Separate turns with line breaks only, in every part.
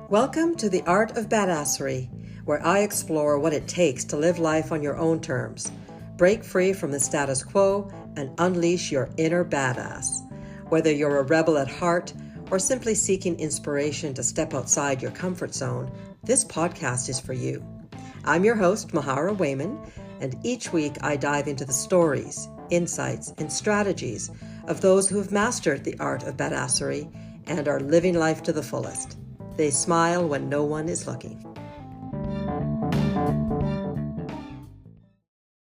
Welcome to the Art of Badassery, where I explore what it takes to live life on your own terms, break free from the status quo, and unleash your inner badass. Whether you're a rebel at heart or simply seeking inspiration to step outside your comfort zone, this podcast is for you. I'm your host, Mahara Wayman, and each week I dive into the stories, insights, and strategies of those who have mastered the art of badassery and are living life to the fullest. They smile when no one is looking.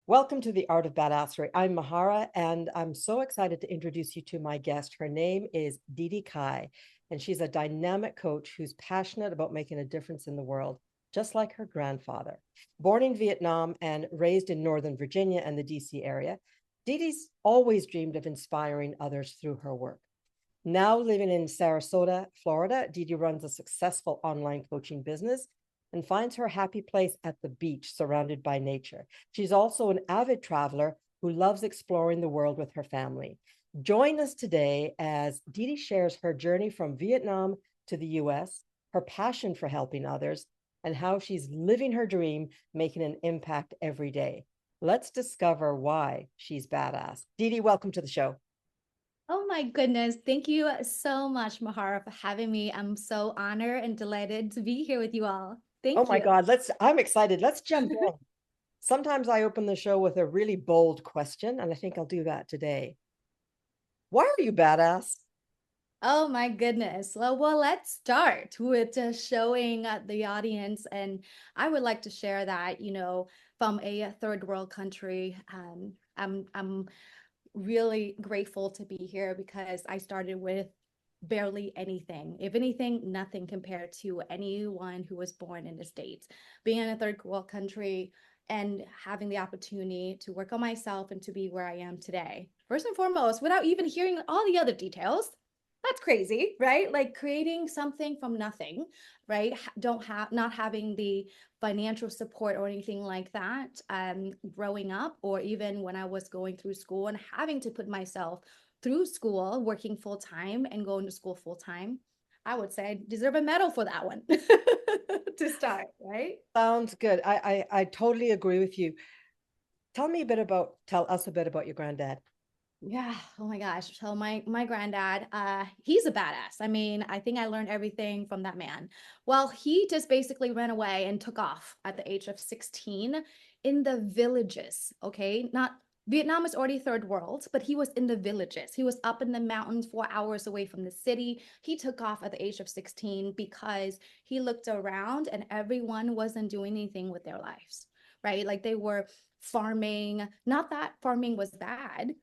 Welcome to the Art of Badassery. I'm Mahara, and I'm so excited to introduce you to my guest. Her name is DeDee Cai, and she's a dynamic coach who's passionate about making a difference in the world, just like her grandfather. Born in Vietnam and raised in Northern Virginia and the DC area, DeDee's always dreamed of inspiring others through her work. Now living in Sarasota, Florida, DeDee runs a successful online coaching business and finds her happy place at the beach surrounded by nature. She's also an avid traveler who loves exploring the world with her family. Join us today as DeDee shares her journey from Vietnam to the US, her passion for helping others, and how she's living her dream, making an impact every day. Let's discover why she's badass. DeDee, welcome to the show.
Oh my goodness. Thank you so much, Mahara, for having me. I'm so honored and delighted to be here with you all. Thank
Oh my
you.
God, I'm excited. Let's jump in. Sometimes I open the show with a really bold question, and I think I'll do that today. Why are you badass?
Oh my goodness. Well, let's start with showing the audience. And I would like to share that, from a third world country, I'm really grateful to be here because I started with barely anything. If anything, nothing compared to anyone who was born in the States. Being in a third world country and having the opportunity to work on myself and to be where I am today. First and foremost, without even hearing all the other details, that's crazy, right? Like creating something from nothing, right? Not having the financial support or anything like that growing up, or even when I was going through school and having to put myself through school, working full time and going to school full time. I would say I deserve a medal for that one to start, right?
Sounds good. I totally agree with you. Tell us a bit about your granddad.
Yeah. Oh my gosh. So my granddad, he's a badass. I mean, I think I learned everything from that man. Well, he just basically ran away and took off at the age of 16 in the villages. Okay. Not Vietnam is already third world, but he was in the villages. He was up in the mountains 4 hours away from the city. He took off at the age of 16 because he looked around and everyone wasn't doing anything with their lives, right? Like they were farming. Not that farming was bad,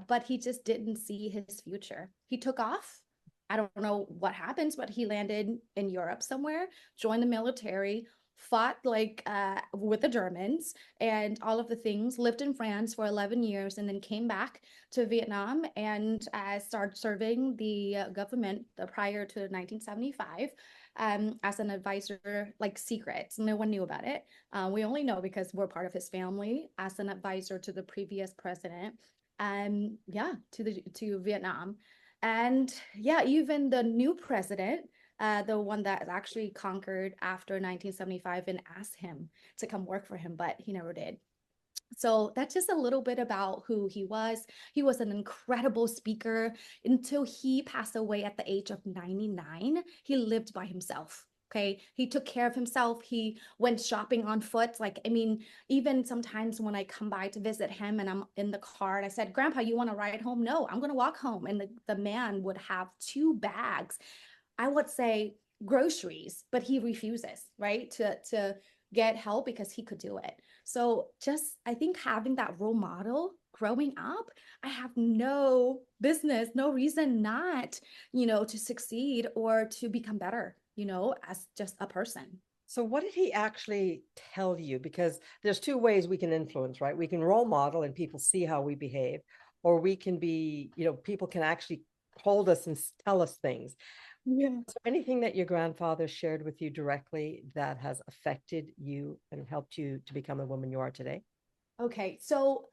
but he just didn't see his future. He took off. I don't know what happens, but he landed in Europe somewhere, joined the military, fought like with the Germans and all of the things, lived in France for 11 years, and then came back to Vietnam and started serving the government prior to 1975 as an advisor, like secret. No one knew about it. We only know because we're part of his family as an advisor to the previous president. Yeah, to Vietnam. And yeah, even the new president, the one that actually conquered after 1975 and asked him to come work for him, but he never did. So that's just a little bit about who he was. He was an incredible speaker until he passed away at the age of 99. He lived by himself. Okay. He took care of himself. He went shopping on foot. Like, I mean, even sometimes when I come by to visit him and I'm in the car and I said, Grandpa, you want to ride home? No, I'm going to walk home. And the man would have 2 bags, I would say groceries, but he refuses, right? To get help because he could do it. So just I think having that role model growing up, I have no business, no reason not, to succeed or to become better, as just a person.
So what did he actually tell you? Because there's two ways we can influence, right? We can role model and people see how we behave, or we can be, people can actually hold us and tell us things.
Yeah.
Is there anything that your grandfather shared with you directly that has affected you and helped you to become the woman you are today?
Okay, so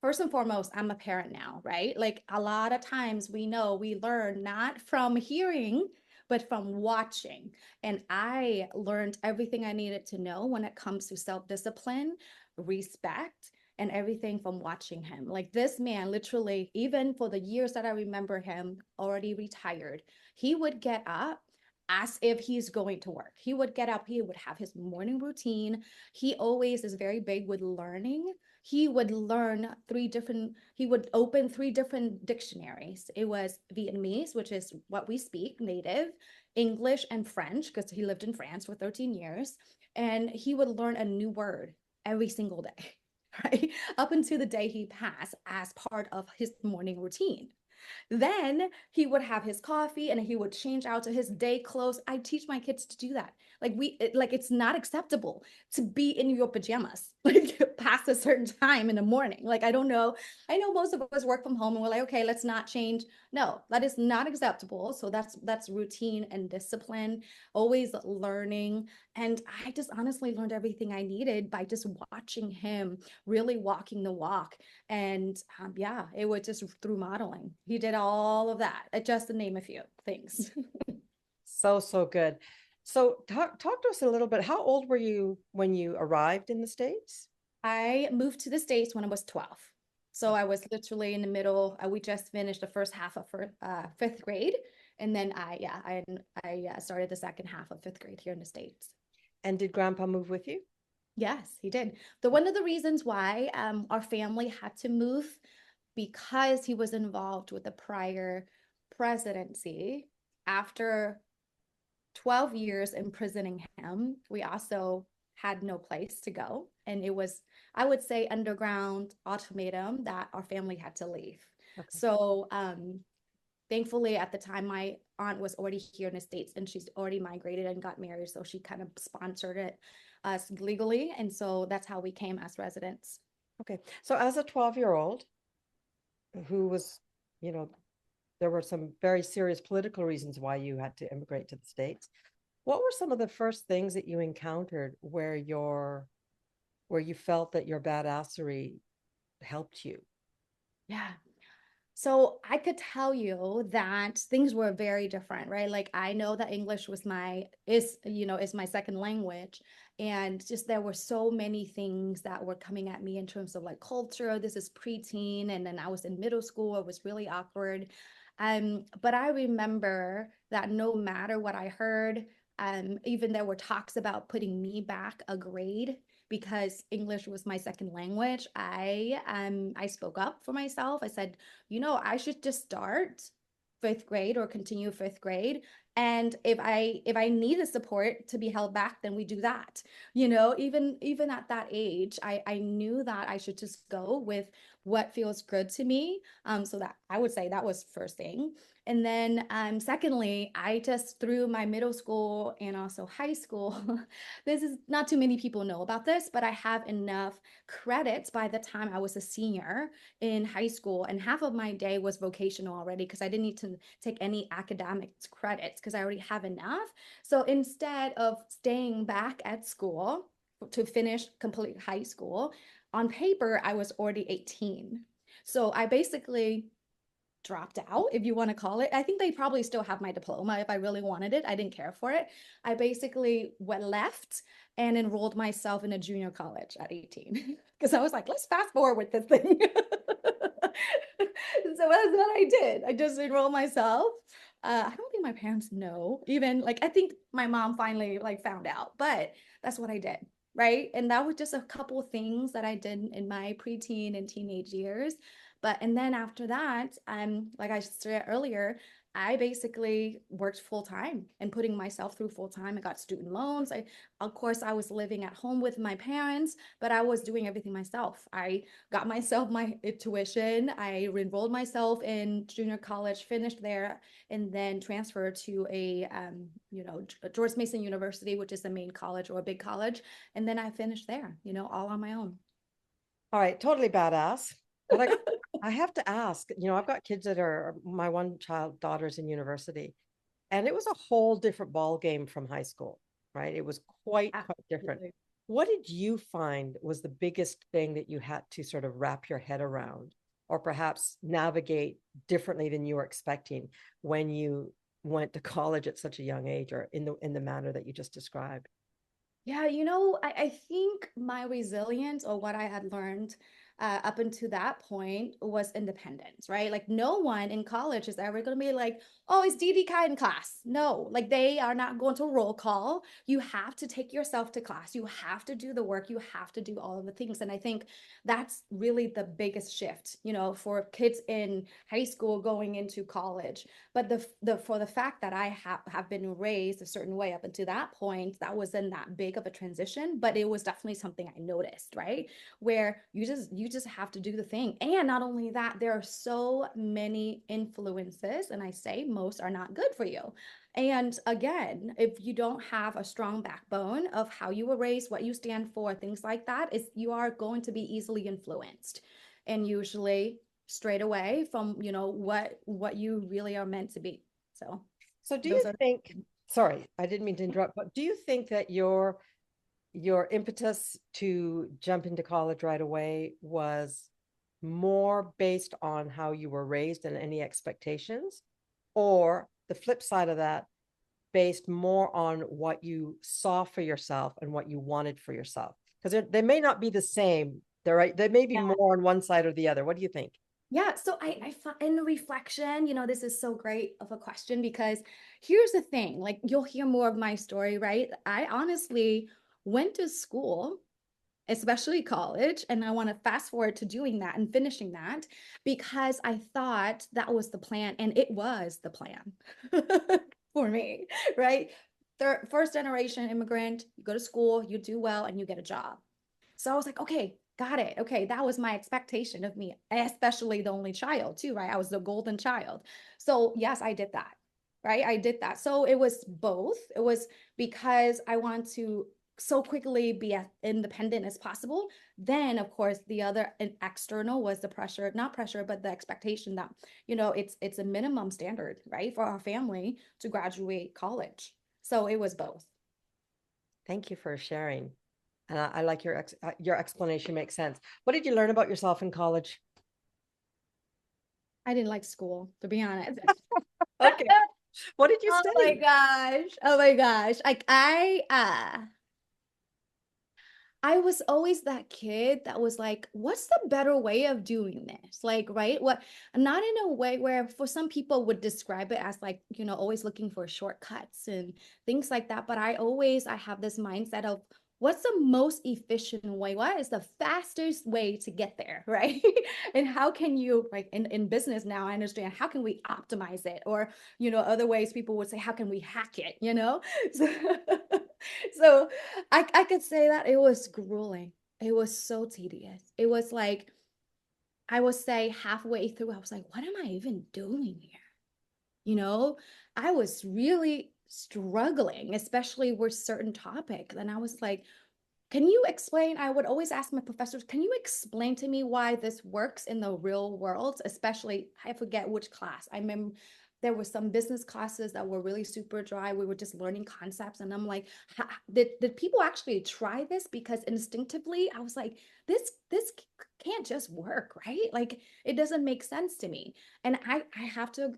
first and foremost, I'm a parent now, right? Like a lot of times we know we learn not from hearing, but from watching. And I learned everything I needed to know when it comes to self-discipline, respect, and everything from watching him. Like this man, literally, even for the years that I remember him, already retired, he would get up as if he's going to work. He would get up, he would have his morning routine. He always is very big with learning. He would he would open 3 different dictionaries. It was Vietnamese, which is what we speak, native, English, and French, because he lived in France for 13 years. And he would learn a new word every single day, right? Up until the day he passed as part of his morning routine. Then he would have his coffee and he would change out to his day clothes. I teach my kids to do that. Like it's not acceptable to be in your pajamas like past a certain time in the morning. Like I don't know. I know most of us work from home and we're like, okay, let's not change. No, that is not acceptable. So that's routine and discipline, always learning. And I just honestly learned everything I needed by just watching him really walking the walk. And yeah, it was just through modeling. He did all of that, just to name a few things.
So good. So talk to us a little bit. How old were you when you arrived in the States?
I moved to the States when I was 12. So I was literally in the middle. We just finished the first half of 5th grade. And then I started the second half of 5th grade here in the States.
And did Grandpa move with you?
Yes, he did. One of the reasons why our family had to move, because he was involved with the prior presidency. After 12 years imprisoning him, we also had no place to go. And it was, I would say, underground ultimatum that our family had to leave. Okay. So thankfully, at the time, my aunt was already here in the States and she's already migrated and got married. So she kind of sponsored it us legally. And so that's how we came as residents.
Okay. So as a 12-year-old who was, you know, there were some very serious political reasons why you had to immigrate to the States. What were some of the first things that you encountered where you felt that your badassery helped you?
Yeah. So I could tell you that things were very different, right? Like I know that English is my second language. And just there were so many things that were coming at me in terms of like culture. This is preteen. And then I was in middle school. It was really awkward. But I remember that no matter what I heard, even there were talks about putting me back a grade because English was my second language. I spoke up for myself. I said, I should just start 5th grade or continue 5th grade. And if I need the support to be held back, then we do that. Even at that age, I knew that I should just go with what feels good to me. So that I would say that was first thing. And then secondly, I just through my middle school and also high school, this is not too many people know about this, but I have enough credits by the time I was a senior in high school. And half of my day was vocational already because I didn't need to take any academics credits because I already have enough. So instead of staying back at school to finish complete high school, on paper, I was already 18. So I basically dropped out, if you want to call it. I think they probably still have my diploma if I really wanted it. I didn't care for it. I basically left and enrolled myself in a junior college at 18 because I was like, let's fast forward with this thing. So that's what I did. I just enrolled myself. I don't think my parents know even, like, I think my mom finally like found out, but that's what I did. Right. And that was just a couple of things that I did in my preteen and teenage years. And then after that, like I said earlier, I basically worked full time and putting myself through full time. I got student loans. Of course, I was living at home with my parents, but I was doing everything myself. I got myself my tuition. I enrolled myself in junior college, finished there, and then transferred to a George Mason University, which is the main college or a big college. And then I finished there, all on my own.
All right, totally badass. But I have to ask, I've got kids that are my one daughter's in university, and it was a whole different ball game from high school, right? It was quite different. What did you find was the biggest thing that you had to sort of wrap your head around, or perhaps navigate differently than you were expecting when you went to college at such a young age, or in the manner that you just described?
Yeah, I think my resilience, or what I had learned up until that point, was independence, right? Like no one in college is ever going to be like, oh, is DeDee Cai in class? No, like they are not going to roll call. You have to take yourself to class. You have to do the work. You have to do all of the things. And I think that's really the biggest shift, for kids in high school going into college. But for the fact that I have been raised a certain way up until that point, that wasn't that big of a transition, but it was definitely something I noticed, right? Where you just have to do the thing. And not only that, there are so many influences, and I say most are not good for you. And again, if you don't have a strong backbone of how you were raised, what you stand for, things like that, is you are going to be easily influenced. And usually straight away from what you really are meant to be.
So do you
Those are
think, sorry, I didn't mean to interrupt, but do you think that your impetus to jump into college right away was more based on how you were raised and any expectations, or the flip side of that, based more on what you saw for yourself and what you wanted for yourself? Because they may not be the same. They're right. They may be
yeah.
more on one side or the other. What do you think?
Yeah, so I in the reflection, this is so great of a question, because here's the thing, like you'll hear more of my story, right? I honestly went to school, especially college, and I want to fast forward to doing that and finishing that because I thought that was the plan, and it was the plan for me, right? First generation immigrant, you go to school, you do well, and you get a job. So I was like, okay, got it. Okay, that was my expectation of me, especially the only child too, right? I was the golden child. So yes, I did that, right? I did that. So it was both. It was because I want to so quickly be as independent as possible. Then, of course, the other external was the pressure, not pressure, but the expectation that, it's a minimum standard, right, for our family to graduate college. So it was both.
Thank you for sharing. And I like your explanation makes sense. What did you learn about yourself in college?
I didn't like school, to be honest.
Okay. What did you
Oh my
study?
gosh. Oh my gosh. Like I was always that kid that was like, what's the better way of doing this? Like, right? What, not in a way where for some people would describe it as like, always looking for shortcuts and things like that. But I have this mindset of what's the most efficient way? What is the fastest way to get there? Right. And how can you, like in business now, I understand how can we optimize it? Or, other ways people would say, how can we hack it? So, so I could say that it was grueling. It was so tedious. It was like, I would say halfway through, I was like, what am I even doing here? I was really struggling, especially with certain topics. And I was like, can you explain? I would always ask my professors, can you explain to me why this works in the real world? Especially, I forget which class. I remember there were some business classes that were really super dry. We were just learning concepts. And I'm like, did people actually try this? Because instinctively, I was like, this can't just work, right? Like, it doesn't make sense to me. And I have to,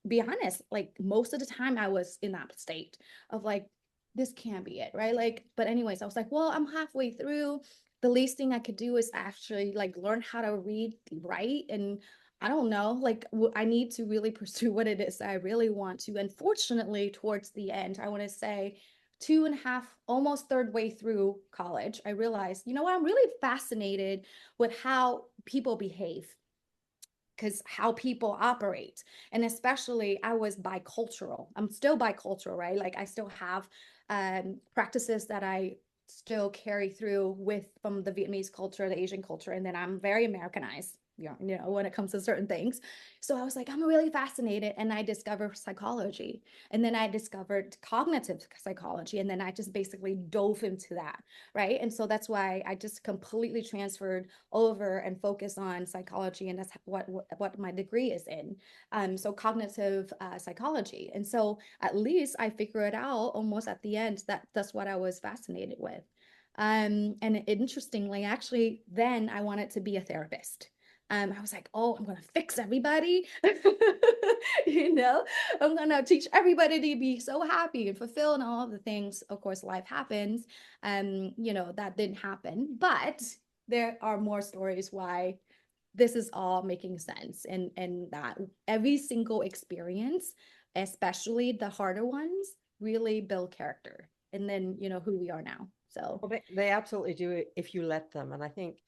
be honest, like most of the time I was in that state of like, this can't be it, right? Like, but anyways, I was like, well, I'm halfway through. The least thing I could do is actually like learn how to read, write, and I don't know, like I need to really pursue what it is that I really want to. And fortunately, towards the end, I want to say 2.5, almost third way through college, I realized, you know what, I'm really fascinated with how people behave, because how people operate. And especially I was bicultural. I'm still bicultural, right? Like I still have practices that I still carry through with from the Vietnamese culture, the Asian culture, and then I'm very Americanized, when it comes to certain things. So I was like, I'm really fascinated, and I discovered psychology, and then I discovered cognitive psychology, and then I just basically dove into that, right? And so that's why I just completely transferred over and focus on psychology, and that's what my degree is in. So cognitive psychology, and so at least I figured out almost at the end that that's what I was fascinated with. And interestingly, actually, then I wanted to be a therapist. I was like, oh, I'm gonna fix everybody. You know, I'm gonna teach everybody to be so happy and fulfilled and all of the things. Of course, life happens. You know, that didn't happen, but there are more stories why this is all making sense, and that every single experience, especially the harder ones, really build character, and then you know who we are now. So
Well, they absolutely do it if you let them. And I think,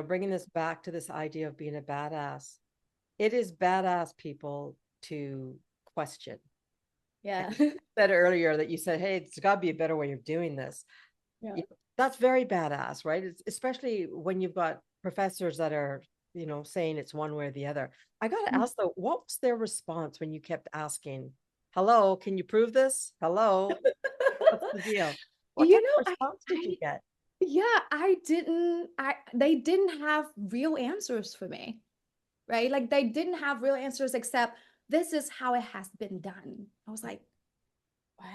bringing this back to this idea of being a badass, it is badass people to question.
yeah.
And you said earlier that you said, hey, it's got to be a better way of doing this.
Yeah.
That's very badass, right? Especially when you've got professors that are, saying it's one way or the other. I got to ask though, what was their response when you kept asking, hello, can you prove this? Hello, what's the deal? What
You
type of
know,
response did you get?
yeah, they didn't have real answers for me, right? Like they didn't have real answers except this is how it has been done. I was like, what?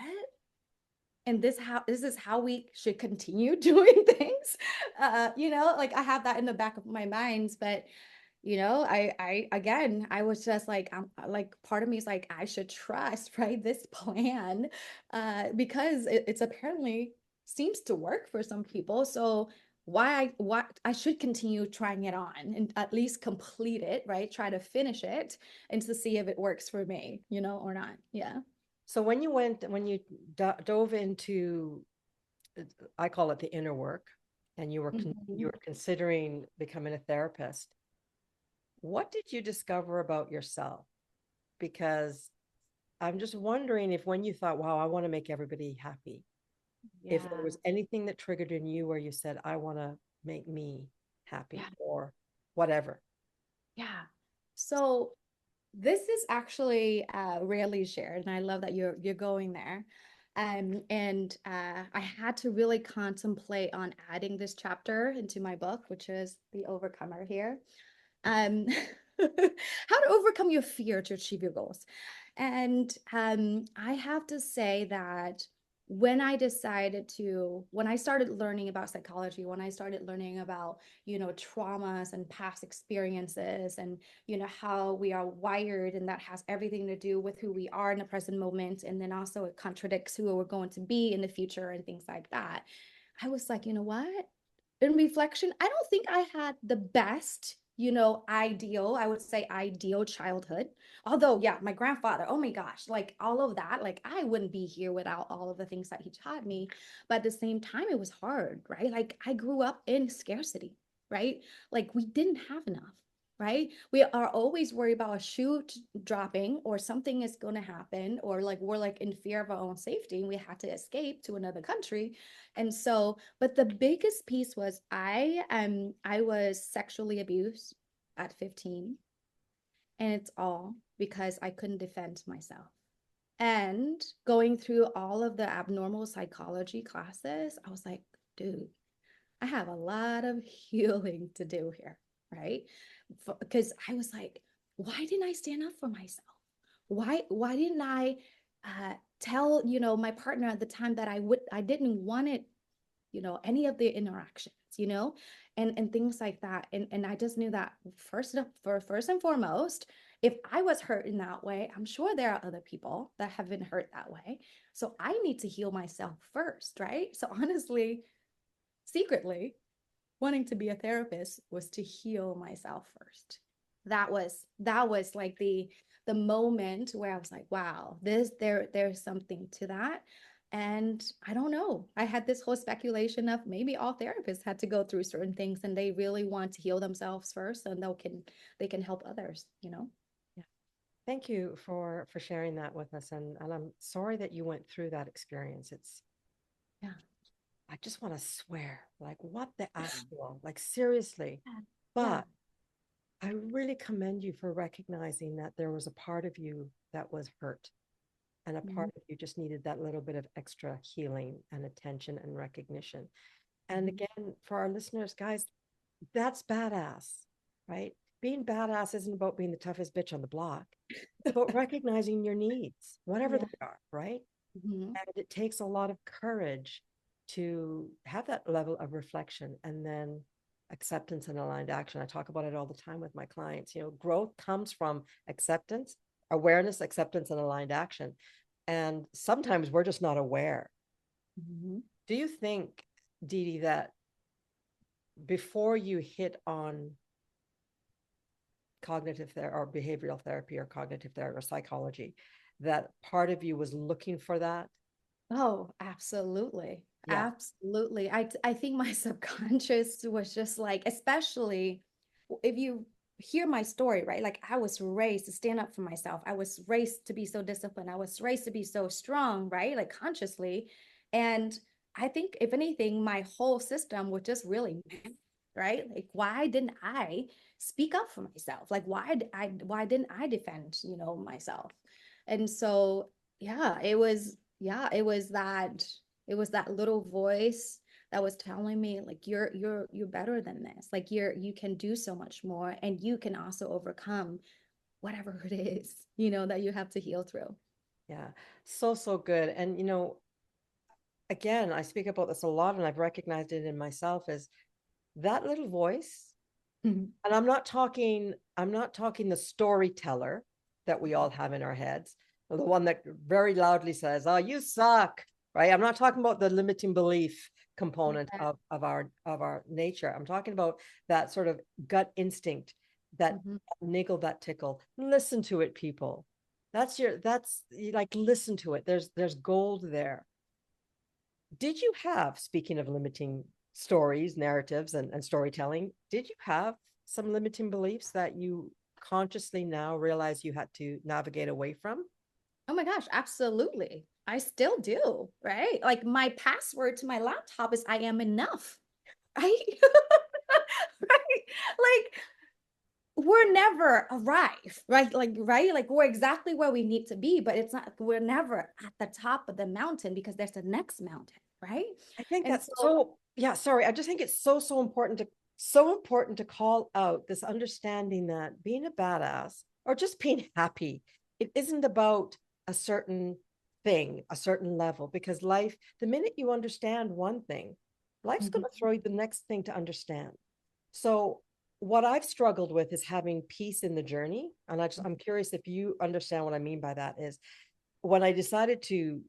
And this is how we should continue doing things. You know, like I have that in the back of my mind, but you know, I again, I was just like, I'm like, part of me is like, I should trust, right, this plan, because it's apparently seems to work for some people. So why I should continue trying it on and at least complete it, right? Try to finish it and to see if it works for me, you know, or not. Yeah.
So when you dove into, I call it the inner work, and you
Mhm.
were considering becoming a therapist, what did you discover about yourself? Because I'm just wondering if when you thought, wow, I want to make everybody happy, if there
Yeah.
was anything that triggered in you where you said, I want to make me
Yeah.
happy or whatever.
Yeah. So this is actually rarely shared, and I love that you're going there. And I had to really contemplate on adding this chapter into my book, which is The Overcomer here. Um, how to overcome your fear to achieve your goals. And I have to say that when I started learning about psychology, when I started learning about, you know, traumas and past experiences and, you know, how we are wired, and that has everything to do with who we are in the present moment. And then also it contradicts who we're going to be in the future and things like that. I was like, you know what? In reflection, I don't think I had the best, you know, I would say ideal childhood. Although, yeah, my grandfather, oh my gosh, like all of that, like I wouldn't be here without all of the things that he taught me. But at the same time, it was hard, right? Like I grew up in scarcity, right? Like we didn't have enough, right? We are always worried about a shoe dropping or something is going to happen, or like we're like in fear of our own safety and we had to escape to another country. And so, but the biggest piece was I was sexually abused at 15, and it's all because I couldn't defend myself. And going through all of the abnormal psychology classes, I was like, dude, I have a lot of healing to do here, right? Because I was like, why didn't I stand up for myself? Why didn't I tell, you know, my partner at the time that I didn't want it, you know, any of the interactions, you know, and things like that. And I just knew that first and foremost, if I was hurt in that way, I'm sure there are other people that have been hurt that way. So I need to heal myself first, right? So honestly, secretly, wanting to be a therapist was to heal myself first. That was like the moment where I was like, wow, there's something to that. And I don't know. I had this whole speculation of maybe all therapists had to go through certain things and they really want to heal themselves first, and they can help others, you know?
Yeah. Thank you for sharing that with us. And I'm sorry that you went through that experience.
Yeah.
I just want to swear, like what the actual, like seriously.
Yeah.
But I really commend you for recognizing that there was a part of you that was hurt, and a part
Mhm.
of you just needed that little bit of extra healing and attention and recognition. And
Mhm.
again, for our listeners, guys, that's badass, right? Being badass isn't about being the toughest bitch on the block. It's about recognizing your needs, whatever
Yeah.
they are, right?
Mhm.
And it takes a lot of courage to have that level of reflection and then acceptance and aligned action. I talk about it all the time with my clients. You know, growth comes from acceptance, awareness, acceptance, and aligned action. And sometimes we're just not aware.
Mm-hmm.
Do you think, DeDee, that before you hit on cognitive therapy or behavioral therapy or cognitive therapy or psychology, that part of you was looking for that?
Oh, absolutely.
Yeah.
Absolutely. I think my subconscious was just like, especially if you hear my story, right? Like I was raised to stand up for myself. I was raised to be so disciplined. I was raised to be so strong, right? Like consciously. And I think if anything, my whole system was just really, right? Like why didn't I speak up for myself? Like why didn't I defend, myself? And so yeah, it was that little voice that was telling me like you're better than this. Like you can do so much more, and you can also overcome whatever it is, that you have to heal through.
Yeah. So, so good. And, again, I speak about this a lot and I've recognized it in myself is that little voice.
Mhm.
And I'm not talking the storyteller that we all have in our heads, or the one that very loudly says, "Oh, you suck." Right? I'm not talking about the limiting belief component
Yeah.
of our nature. I'm talking about that sort of gut instinct, that
Mhm.
niggle, that tickle. Listen to it, people. That's like, listen to it. There's gold there. Did you have, speaking of limiting stories, narratives, and storytelling, did you have some limiting beliefs that you consciously now realize you had to navigate away from?
Oh my gosh, absolutely. I still do, right? Like my password to my laptop is I am enough. Right? Right? Like we're never arrive, right? Like, right? Like we're exactly where we need to be, but it's not, we're never at the top of the mountain because there's the next mountain, right?
I think
And
that's
so,
so, yeah, sorry. I just think it's so important to call out this understanding that being a badass or just being happy, it isn't about a certain thing, a certain level, because life, the minute you understand one thing, life's going
mhm,
to throw you the next thing to understand. So what I've struggled with is having peace in the journey. And I'm curious if you understand what I mean by that is when I decided to,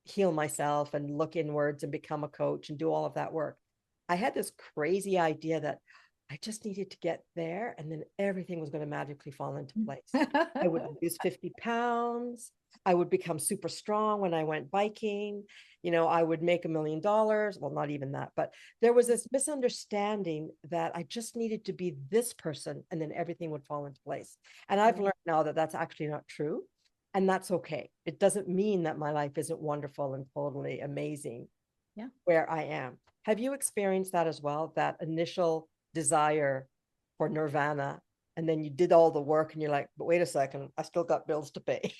heal myself and look inwards and become a coach and do all of that work, I had this crazy idea that I just needed to get there and then everything was going to magically fall into place. I would lose 50 pounds. I would become super strong when I went biking. I would make $1 million. Well, not even that, but there was this misunderstanding that I just needed to be this person and then everything would fall into place. And I've
yeah,
learned now that that's actually not true. And that's okay. It doesn't mean that my life isn't wonderful and totally amazing
yeah.
where I am. Have you experienced that as well? That initial desire for nirvana, and then you did all the work and you're like, but wait a second, I still got bills to pay.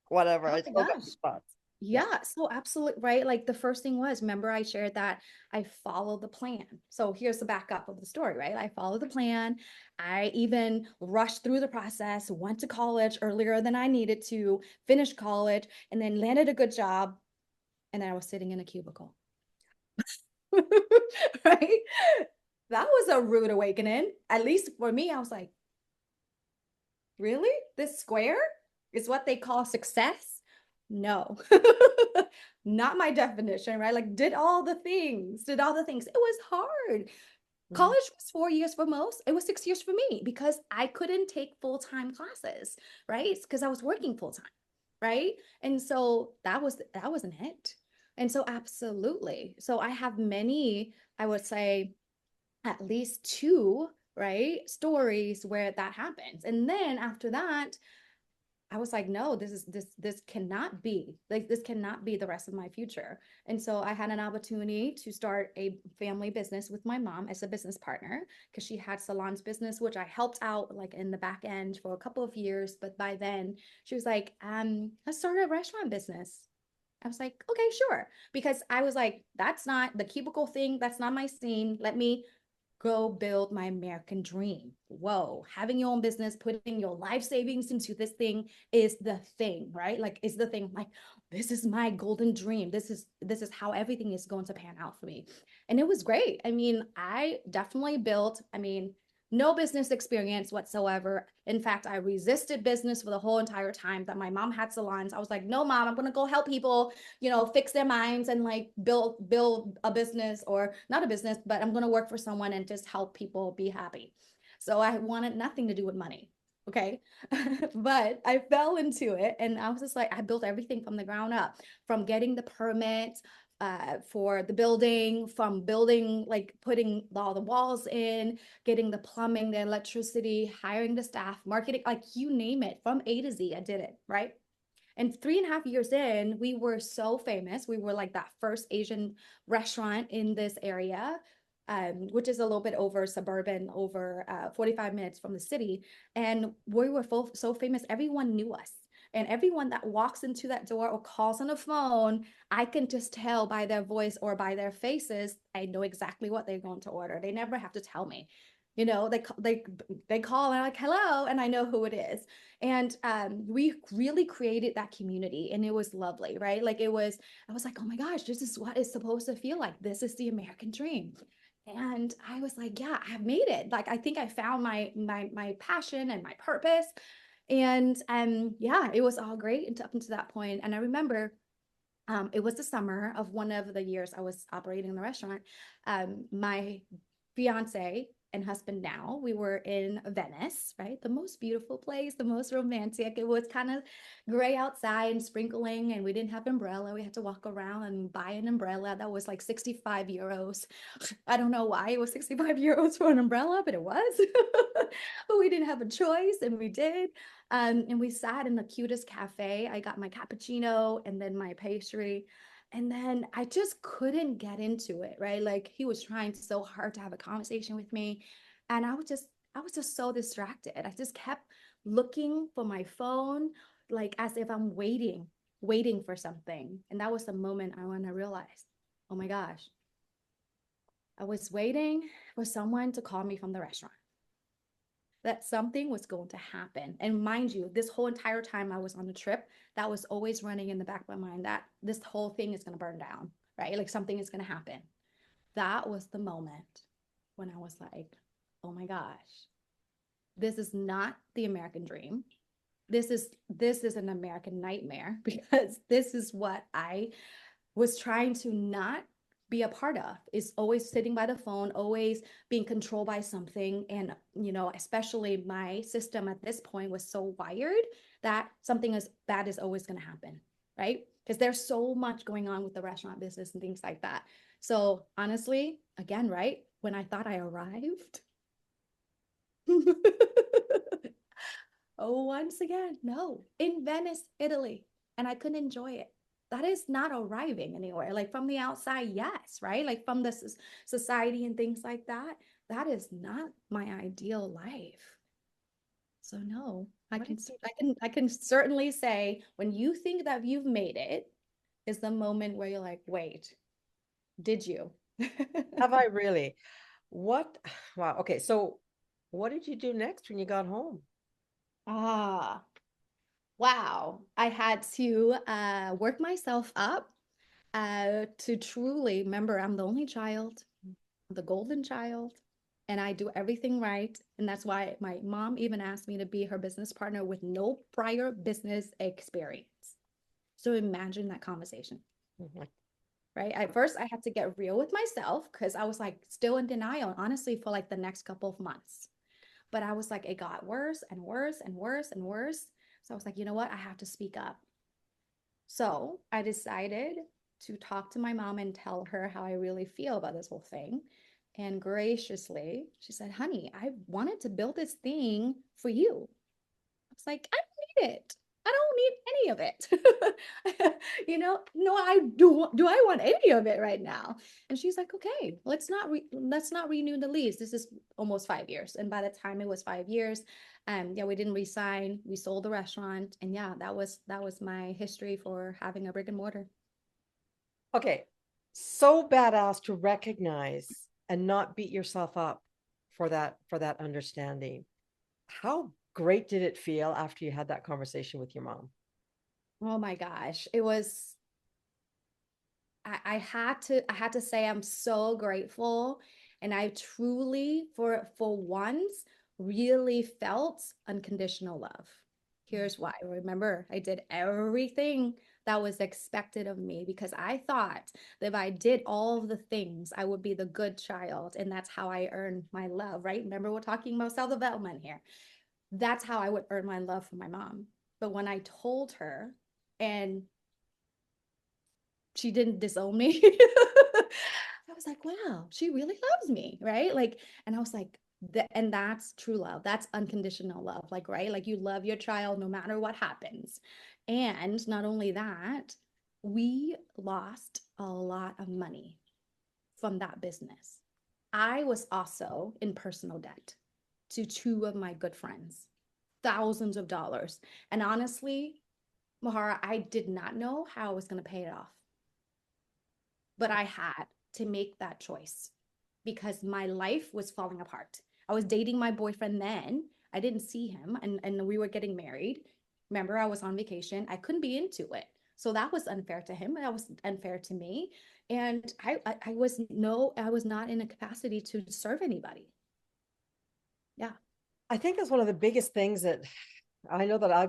Whatever,
Oh
I
my
still got
gosh.
spots. Yeah.
Yeah, so absolutely right. Like the first thing was, remember I shared that I follow the plan. So here's the backup of the story, right? I follow the plan. I even rushed through the process, went to college earlier than I needed to, finished college, and then landed a good job. And then I was sitting in a cubicle. Right? That was a rude awakening. At least for me, I was like, really? This square is what they call success? No, not my definition, right? Like, did all the things. It was hard.
Mm.
College was 4 years for most. It was 6 years for me because I couldn't take full-time classes, right? Because I was working full-time, right? And so that wasn't it. And so absolutely. So I have many, I would say at least two, right, stories where that happens. And then after that, I was like, no, this cannot be like this cannot be the rest of my future. And so I had an opportunity to start a family business with my mom as a business partner because she had salons business, which I helped out like in the back end for a couple of years. But by then she was like, let's start a restaurant business. I was like, okay, sure. Because I was like, that's not the cubicle thing, that's not my scene. Let me go build my American dream. Whoa, having your own business, putting your life savings into this thing is the thing, right? Like, is the thing. Like, this is my golden dream. This is how everything is going to pan out for me. And it was great. I mean, I definitely built, no business experience whatsoever. In fact, I resisted business for the whole entire time that my mom had salons. I was like, no, mom, I'm going to go help people, fix their minds and like build a business, or not a business, but I'm going to work for someone and just help people be happy. So I wanted nothing to do with money. Okay. But I fell into it, and I was just like, I built everything from the ground up, from getting the permit, for the building, from building, like putting all the walls in, getting the plumbing, the electricity, hiring the staff, marketing, like you name it, from A to Z, I did it, right? And 3.5 years in, we were so famous. We were like that first Asian restaurant in this area, which is a little bit over suburban, over 45 minutes from the city. And we were so famous, everyone knew us. And everyone that walks into that door or calls on the phone, I can just tell by their voice or by their faces, I know exactly what they're going to order. They never have to tell me. They call and I'm like, hello, and I know who it is. And we really created that community, and it was lovely, right? I was like, oh my gosh, this is what it's supposed to feel like. This is the American dream. And I was like, yeah, I've made it. Like, I think I found my passion and my purpose. And yeah, it was all great up until that point. And I remember it was the summer of one of the years I was operating the restaurant. My fiance and husband now, we were in Venice, right? The most beautiful place, the most romantic. It was kind of gray outside and sprinkling, and we didn't have umbrella. We had to walk around and buy an umbrella that was like 65 euros. I don't know why it was 65 euros for an umbrella, but it was. But we didn't have a choice, and we did. And we sat in the cutest cafe. I got my cappuccino and then my pastry. And then I just couldn't get into it, right? Like, he was trying so hard to have a conversation with me. And I was just so distracted. I just kept looking for my phone, like as if I'm waiting for something. And that was the moment I want to realize, oh my gosh, I was waiting for someone to call me from the restaurant, that something was going to happen. And mind you, this whole entire time I was on the trip, that was always running in the back of my mind, that this whole thing is going to burn down, right? Like, something is going to happen. That was the moment when I was like, oh my gosh, this is not the American dream. This is an American nightmare, because this is what I was trying to not be a part of, is always sitting by the phone, always being controlled by something. And, especially my system at this point was so wired that something as bad is always going to happen, right? Because there's so much going on with the restaurant business and things like that. So honestly, again, right, when I thought I arrived, oh, once again, no, in Venice, Italy, and I couldn't enjoy it. That is not arriving anywhere. Like, from the outside, yes, right? Like, from the society and things like that, that is not my ideal life. So no, I can certainly say, when you think that you've made it, is the moment where you're like, wait, did you?
Have I really? What? Wow. Okay. So what did you do next when you got home?
Ah, wow. I had to work myself up to truly remember, I'm the only child, the golden child, and I do everything right. And that's why my mom even asked me to be her business partner with no prior business experience. So imagine that conversation,
Mhm.
right? At first, I had to get real with myself, because I was like still in denial, honestly, for like the next couple of months. But I was like, it got worse and worse and worse and worse. So I was like, you know what? I have to speak up. So I decided to talk to my mom and tell her how I really feel about this whole thing. And graciously, she said, honey, I wanted to build this thing for you. I was like, I don't need it. I don't need any of it. No, I do I want any of it right now? And she's like, okay, let's not renew the lease. This is almost 5 years. And by the time it was 5 years, yeah, we didn't resign. We sold the restaurant. And yeah, that was my history for having a brick and mortar.
Okay. So badass to recognize and not beat yourself up for that understanding. How great did it feel after you had that conversation with your mom?
Oh my gosh. It was, I had to say I'm so grateful. And I truly, for once, really felt unconditional love. Here's why. Remember, I did everything that was expected of me because I thought that if I did all of the things, I would be the good child. And that's how I earned my love, right? Remember, we're talking about self-development here. That's how I would earn my love from my mom. But when I told her, and she didn't disown me. I was like, wow, she really loves me, right? Like, and I was like, and that's true love. That's unconditional love, like, right? Like, you love your child no matter what happens. And not only that, we lost a lot of money from that business. I was also in personal debt to two of my good friends, thousands of dollars. And honestly, Mahara, I did not know how I was going to pay it off. But I had to make that choice because my life was falling apart. I was dating my boyfriend then. I didn't see him, and we were getting married. Remember, I was on vacation. I couldn't be into it. So that was unfair to him. That was unfair to me. And I was I was not in a capacity to serve anybody. Yeah.
I think that's one of the biggest things that I know that I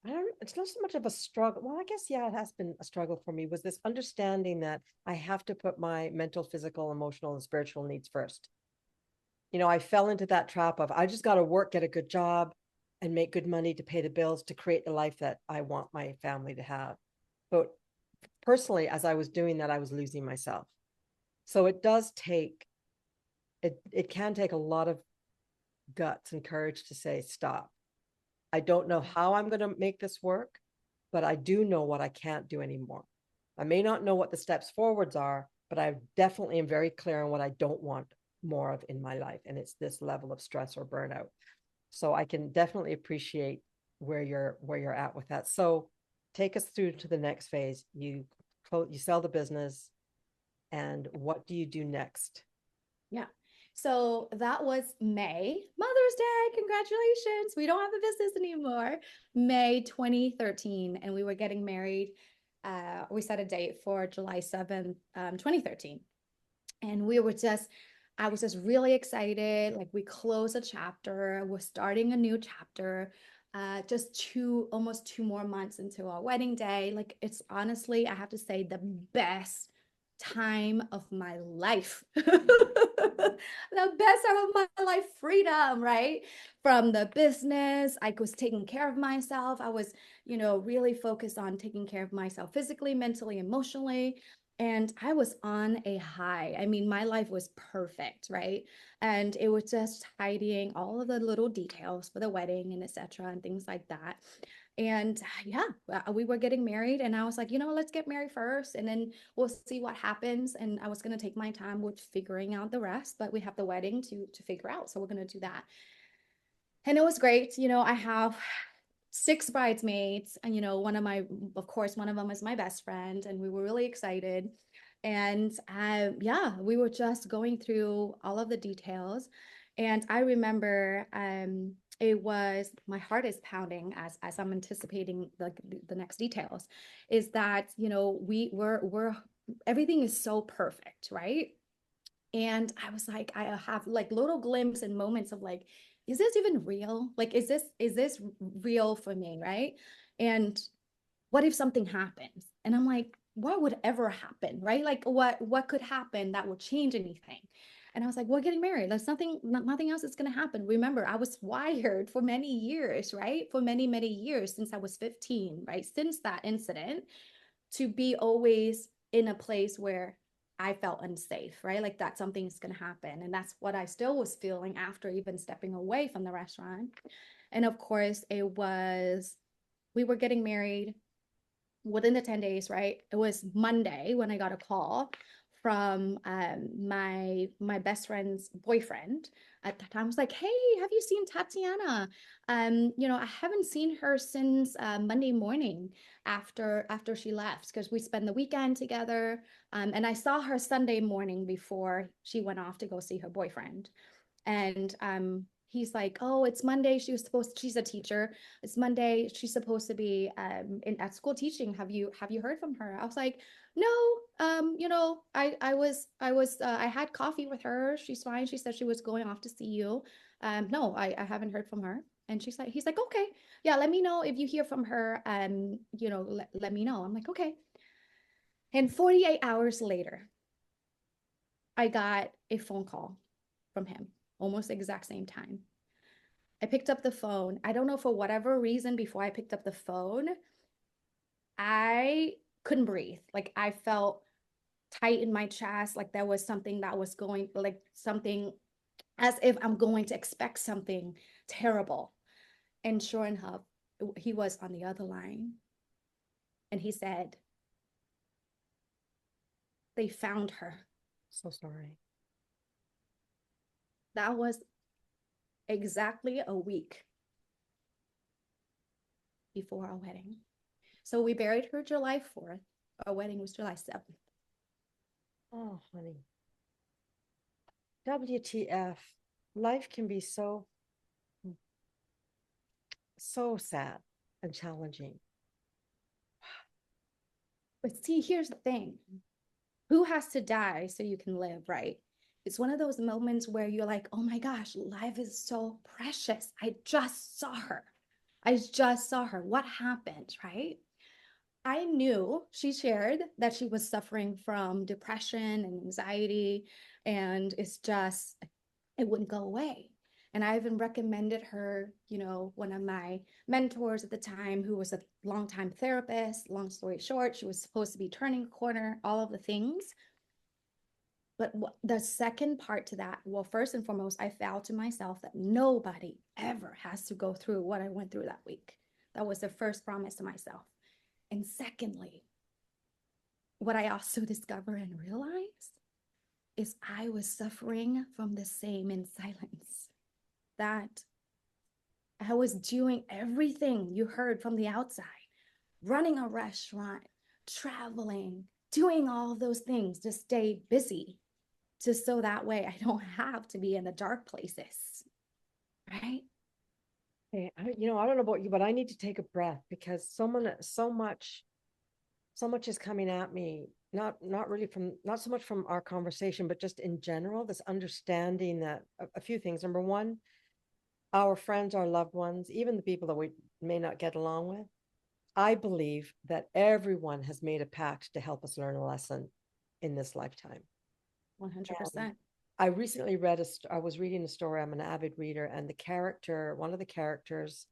don't, it's not so much of a struggle. Well, I guess, yeah, it has been a struggle for me, was this understanding that I have to put my mental, physical, emotional, and spiritual needs first. I fell into that trap of I just got to work, get a good job, and make good money to pay the bills to create the life that I want my family to have. But personally, as I was doing that, I was losing myself. So it can take a lot of guts and courage to say, stop. I don't know how I'm going to make this work, but I do know what I can't do anymore. I may not know what the steps forwards are, but I definitely am very clear on what I don't want more of in my life. And it's this level of stress or burnout. So I can definitely appreciate where you're at with that. So take us through to the next phase. You sell the business, and what do you do next?
Yeah. So that was May, Mother's Day. Congratulations. We don't have a business anymore. May 2013. And we were getting married. We set a date for July 7th, 2013. And I was just really excited. Like, we closed a chapter, we're starting a new chapter. Just almost 2 more months into our wedding day. Like, it's honestly, I have to say, the best time of my life. The best time of my life, freedom, right? From the business, I was taking care of myself. I was, really focused on taking care of myself physically, mentally, emotionally. And I was on a high. I mean, my life was perfect, right? And it was just tidying all of the little details for the wedding and etc. and things like that. And yeah, we were getting married, and I was like, let's get married first, and then we'll see what happens. And I was gonna take my time with figuring out the rest, but we have the wedding to figure out, so we're gonna do that. And it was great. I have six bridesmaids, and of course, one of them is my best friend, and we were really excited. And yeah, we were just going through all of the details. And I remember it was, my heart is pounding as I'm anticipating the next details, is that we're everything is so perfect, right? And I was like, I have like little glimpses and moments of like, is this even real? Like, is this real for me, right? And what if something happens? And I'm like, what would ever happen, right? Like, what could happen that would change anything? And I was like, we're getting married. There's nothing else that's gonna happen. Remember, I was wired for many years, right? For many, many years since I was 15, right? Since that incident, to be always in a place where I felt unsafe, right? Like, that something's going to happen. And that's what I still was feeling after even stepping away from the restaurant. And of course, we were getting married within the 10 days, right? It was Monday when I got a call from my best friend's boyfriend at the time. I was like, hey, have you seen Tatiana? I haven't seen her since Monday morning after she left, because we spent the weekend together. And I saw her Sunday morning before she went off to go see her boyfriend. And he's like, oh, it's Monday. She's a teacher. It's Monday. She's supposed to be at school teaching. Have you heard from her? I was like, no, I had coffee with her. She's fine. She said she was going off to see you. No, I haven't heard from her. And he's like, okay, yeah, let me know if you hear from her. Let me know. I'm like, okay. And 48 hours later, I got a phone call from him, almost the exact same time. I picked up the phone. I don't know, for whatever reason, before I picked up the phone, I couldn't breathe. Like I felt tight in my chest, like there was something that was going, like something as if I'm going to expect something terrible. And sure enough, he was on the other line. And he said, they found her.
So sorry.
That was exactly a week before our wedding. So we buried her July 4th. Our wedding was July 7th.
Oh, honey. WTF. Life can be so sad and challenging.
But see, here's the thing. Who has to die so you can live, right? It's one of those moments where you're like, oh my gosh, life is so precious. I just saw her. What happened, right? I knew she shared that she was suffering from depression and anxiety, and it wouldn't go away. And I even recommended her, one of my mentors at the time, who was a longtime therapist. Long story short, she was supposed to be turning a corner, all of the things. But the second part to that, well, first and foremost, I vowed to myself that nobody ever has to go through what I went through that week. That was the first promise to myself. And secondly, what I also discovered and realized is I was suffering from the same in silence. That I was doing everything you heard from the outside, running a restaurant, traveling, doing all of those things to stay busy, just so that way I don't have to be in the dark places, right?
Hey, I don't know about you, but I need to take a breath because so much is coming at me. Not so much from our conversation, but just in general, this understanding that a few things. Number one, our friends, our loved ones, even the people that we may not get along with, I believe that everyone has made a pact to help us learn a lesson in this lifetime.
100%.
I recently I was reading a story. I'm an avid reader, and one of the characters,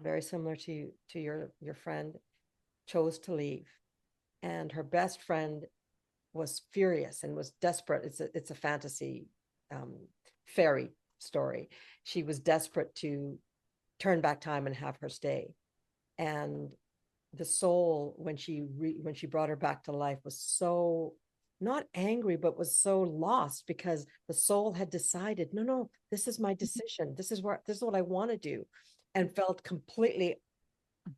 very similar to your friend, chose to leave, and her best friend was furious and was desperate. It's a fantasy fairy story. She was desperate to turn back time and have her stay, and the soul, when she brought her back to life, was so not angry, but was so lost because the soul had decided, no, this is my decision. This is what I want to do, and felt completely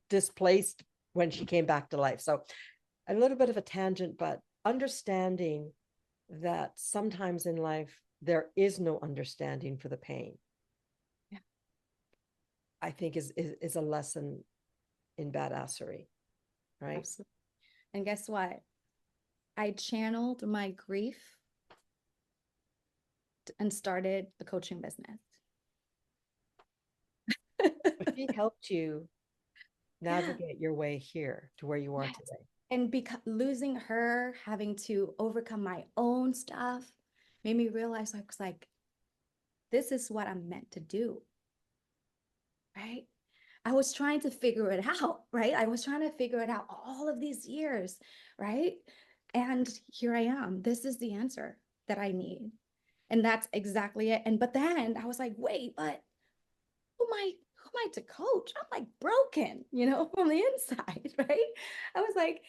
displaced when she came back to life. So a little bit of a tangent, but understanding that sometimes in life there is no understanding for the pain.
Yeah.
I think is a lesson in badassery, right?
Absolutely. And guess what? I channeled my grief and started the coaching business.
She helped you navigate your way here to where you are today.
And losing her, having to overcome my own stuff, made me realize I was like, this is what I'm meant to do, right? I was trying to figure it out, right? I was trying to figure it out all of these years, right? And here I am. This is the answer that I need. And that's exactly it. But then I was like, wait, but who am I to coach? I'm like broken, from the inside, right? I was like,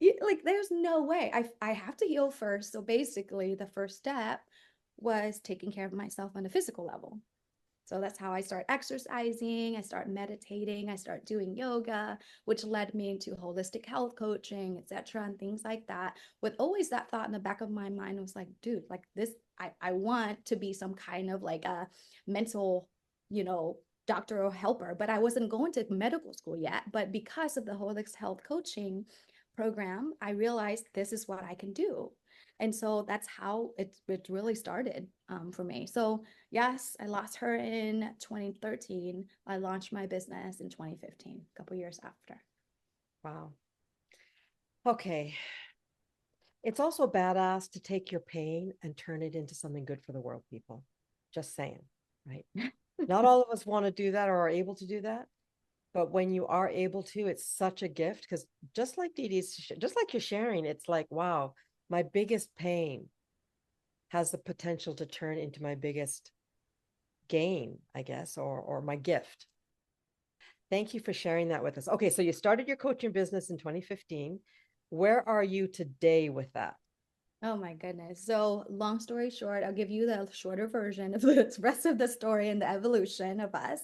there's no way. I have to heal first. So basically the first step was taking care of myself on a physical level. So that's how I start exercising, I start meditating, I start doing yoga, which led me into holistic health coaching, etc., and things like that. With always that thought in the back of my mind was like, dude, like I want to be some kind of like a mental, doctor or helper, but I wasn't going to medical school yet. But because of the holistic health coaching program, I realized this is what I can do. And so that's how it really started for me. So yes, I lost her in 2013. I launched my business in 2015, a couple years after.
Wow. Okay. It's also badass to take your pain and turn it into something good for the world, people. Just saying, right? Not all of us want to do that or are able to do that. But when you are able to, it's such a gift because just like DeDee's, just like you're sharing, it's like, wow, my biggest pain has the potential to turn into my biggest gain, I guess, or my gift. Thank you for sharing that with us. Okay, so you started your coaching business in 2015. Where are you today with that?
Oh my goodness. So, long story short, I'll give you the shorter version of the rest of the story and the evolution of us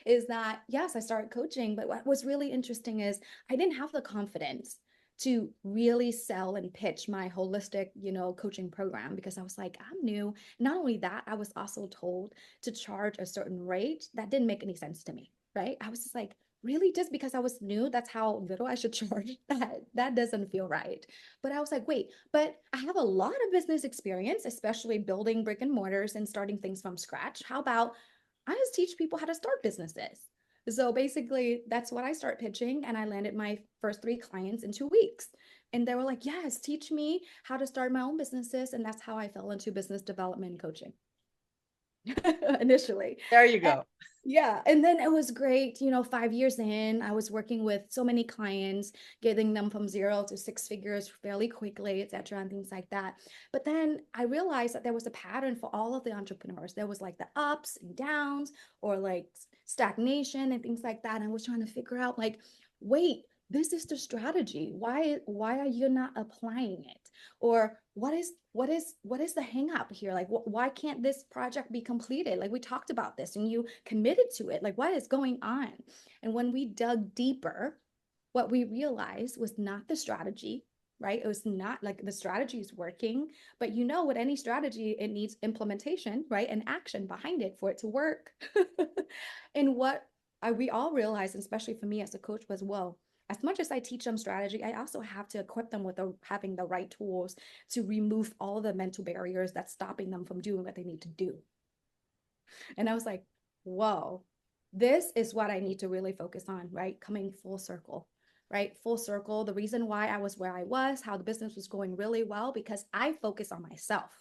is that, yes, I started coaching, but what was really interesting is I didn't have the confidence to really sell and pitch my holistic, coaching program because I was like, I'm new. Not only that, I was also told to charge a certain rate that didn't make any sense to me, right? I was just like, really, just because I was new, that's how little I should charge? That doesn't feel right. But I was like, wait, but I have a lot of business experience, especially building brick and mortars and starting things from scratch. How about I just teach people how to start businesses? So basically, that's what I start pitching. And I landed my first 3 clients in 2 weeks. And they were like, yes, teach me how to start my own businesses. And that's how I fell into business development and coaching initially.
There you
And
go.
yeah. And then it was great. 5 years in, I was working with so many clients, getting them from 0 to 6 figures fairly quickly, et cetera, and things like that. But then I realized that there was a pattern for all of the entrepreneurs. There was like the ups and downs or like stagnation and things like that. And I was trying to figure out like, wait, this is the strategy. Why are you not applying it? Or what is the hang up here? Like why can't this project be completed? Like we talked about this and you committed to it. Like what is going on? And when we dug deeper, what we realized was not the strategy, right? It was not like the strategy is working, but with any strategy, it needs implementation, right? And action behind it for it to work. And what we all realized, especially for me as a coach, was, well, as much as I teach them strategy, I also have to equip them with having the right tools to remove all the mental barriers that's stopping them from doing what they need to do. And I was like, whoa, this is what I need to really focus on, right? Coming full circle, right? Full circle. The reason why I was where I was, how the business was going really well, because I focus on myself.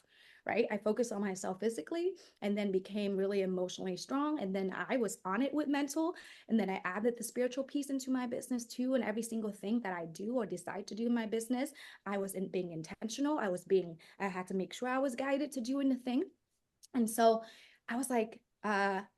Right. I focused on myself physically and then became really emotionally strong. And then I was on it with mental. And then I added the spiritual piece into my business too. And every single thing that I do or decide to do in my business, I was being intentional. I had to make sure I was guided to doing the thing. And so I was like,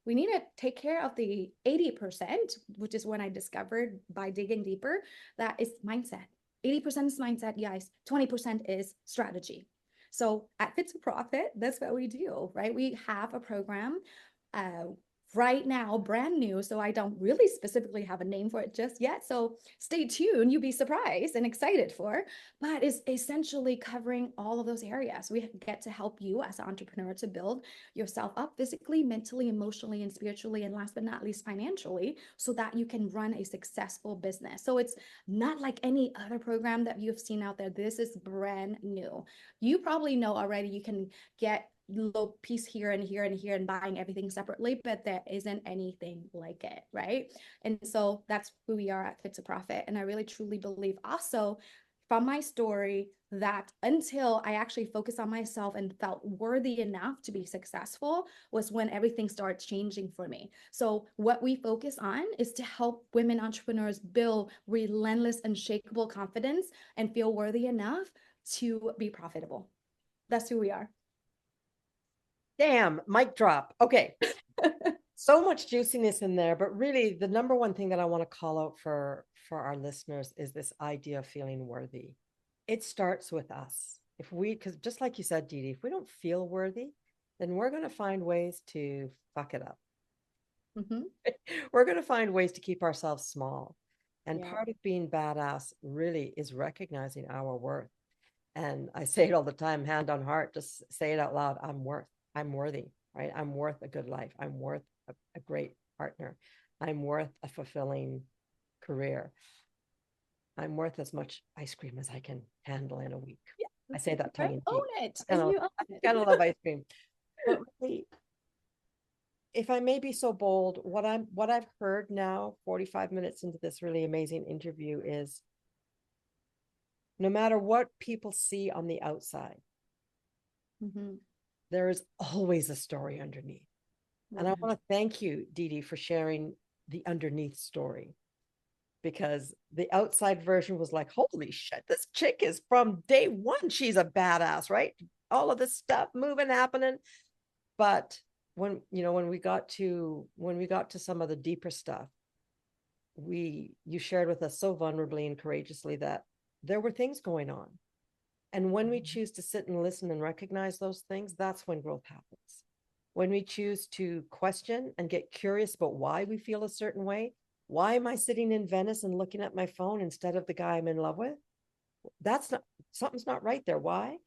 we need to take care of the 80%, which is when I discovered by digging deeper that is mindset. 80% is mindset, guys. 20% is strategy. So at Fit to Profit, that's what we do, right? We have a program uh, right now, brand new. So I don't really specifically have a name for it just yet. So stay tuned. You'll be surprised and excited for, but it's essentially covering all of those areas. We get to help you as an entrepreneur to build yourself up physically, mentally, emotionally, and spiritually, and last but not least, financially, so that you can run a successful business. So it's not like any other program that you've seen out there. This is brand new. You probably know already you can get little piece here and here and here and buying everything separately, but there isn't anything like it, right? And so that's who we are at Fit to Profit. And I really truly believe also from my story that until I actually focused on myself and felt worthy enough to be successful was when everything started changing for me. So what we focus on is to help women entrepreneurs build relentless, unshakable confidence and feel worthy enough to be profitable. That's who we are.
Damn, mic drop. Okay. So much juiciness in there, but really the number one thing that I want to call out for our listeners is this idea of feeling worthy. It starts with us. Because just like you said, DeDee, if we don't feel worthy, then we're going to find ways to fuck it up.
Mm-hmm.
We're going to find ways to keep ourselves small. And
Yeah.
part of being badass really is recognizing our worth. And I say it all the time, hand on heart, just say it out loud. I'm worthy, right? I'm worth a good life. I'm worth a great partner. I'm worth a fulfilling career. I'm worth as much ice cream as I can handle in a week.
Yeah,
I say that tongue
right?
in
Own
cheek.
it.
I
And you own
kind of
it.
love ice cream. But really, if I may be so bold, what I've heard now, 45 minutes into this really amazing interview, is no matter what people see on the outside,
Mhm.
there is always a story underneath. And I want to thank you, DeDee, for sharing the underneath story, because the outside version was like, holy shit, this chick is from day one. She's a badass, right? All of this stuff moving, happening. But when we got to some of the deeper stuff, you shared with us so vulnerably and courageously that there were things going on. And when we choose to sit and listen and recognize those things, that's when growth happens. When we choose to question and get curious about why we feel a certain way, why am I sitting in Venice and looking at my phone instead of the guy I'm in love with? Something's not right there. Why?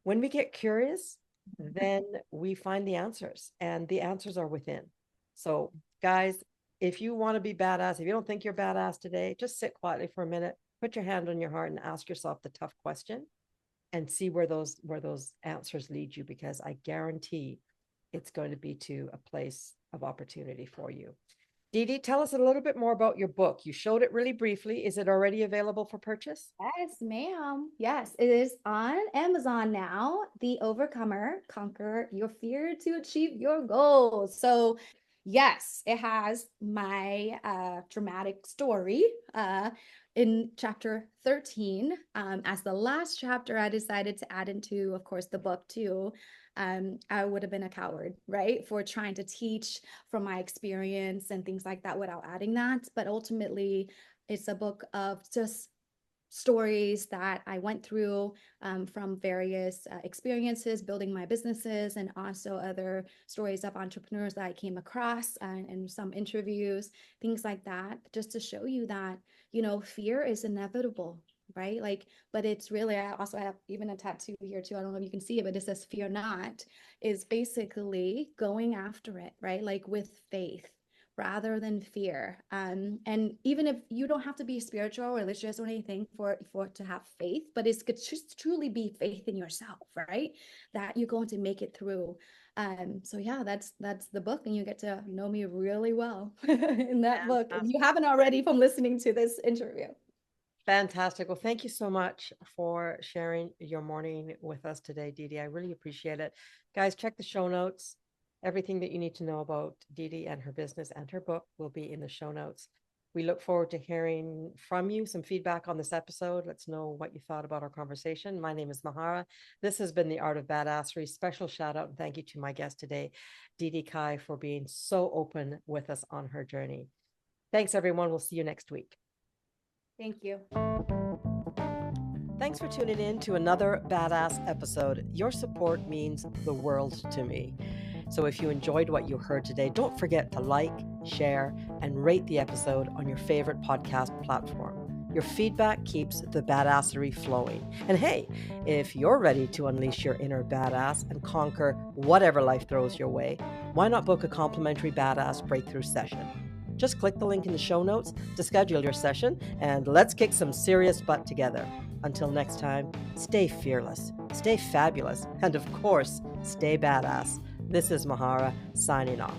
When we get curious, then we find the answers, and the answers are within. So, guys, if you want to be badass, if you don't think you're badass today, just sit quietly for a minute, put your hand on your heart, and ask yourself the tough question, and see where those answers lead you, because I guarantee it's going to be to a place of opportunity for you. DeDee, tell us a little bit more about your book. You showed it really briefly. Is it already available for purchase?
Yes, ma'am. Yes, it is on Amazon now. The Overcomer, Conquer Your Fear to Achieve Your Goals. So, yes, it has my dramatic story in chapter 13. As the last chapter, I decided to add into, of course, the book too. I would have been a coward, right, for trying to teach from my experience and things like that without adding that. But ultimately, it's a book of just stories that I went through from various experiences building my businesses, and also other stories of entrepreneurs that I came across, and some interviews, things like that, just to show you that, fear is inevitable, right? Like, but it's really, I also have even a tattoo here too. I don't know if you can see it, but it says fear not, is basically going after it, right? Like with faith rather than fear. And even if you don't have to be spiritual or religious or anything for to have faith, but it's could just truly be faith in yourself, right? That you're going to make it through. So yeah, that's the book, and you get to know me really well in that book, if you haven't already from listening to this interview.
Fantastic. Well, thank you so much for sharing your morning with us today, DeDee. I really appreciate it. Guys, check the show notes. Everything that you need to know about DeDee and her business and her book will be in the show notes. We look forward to hearing from you, some feedback on this episode. Let's know what you thought about our conversation. My name is Mahara. This has been the Art of Badassery. Special shout out and thank you to my guest today, DeDee Cai, for being so open with us on her journey. Thanks, everyone. We'll see you next week.
Thank you.
Thanks for tuning in to another badass episode. Your support means the world to me. So if you enjoyed what you heard today, don't forget to like, share, and rate the episode on your favorite podcast platform. Your feedback keeps the badassery flowing. And hey, if you're ready to unleash your inner badass and conquer whatever life throws your way, why not book a complimentary badass breakthrough session? Just click the link in the show notes to schedule your session, and let's kick some serious butt together. Until next time, stay fearless, stay fabulous, and of course, stay badass. This is Mahara signing off.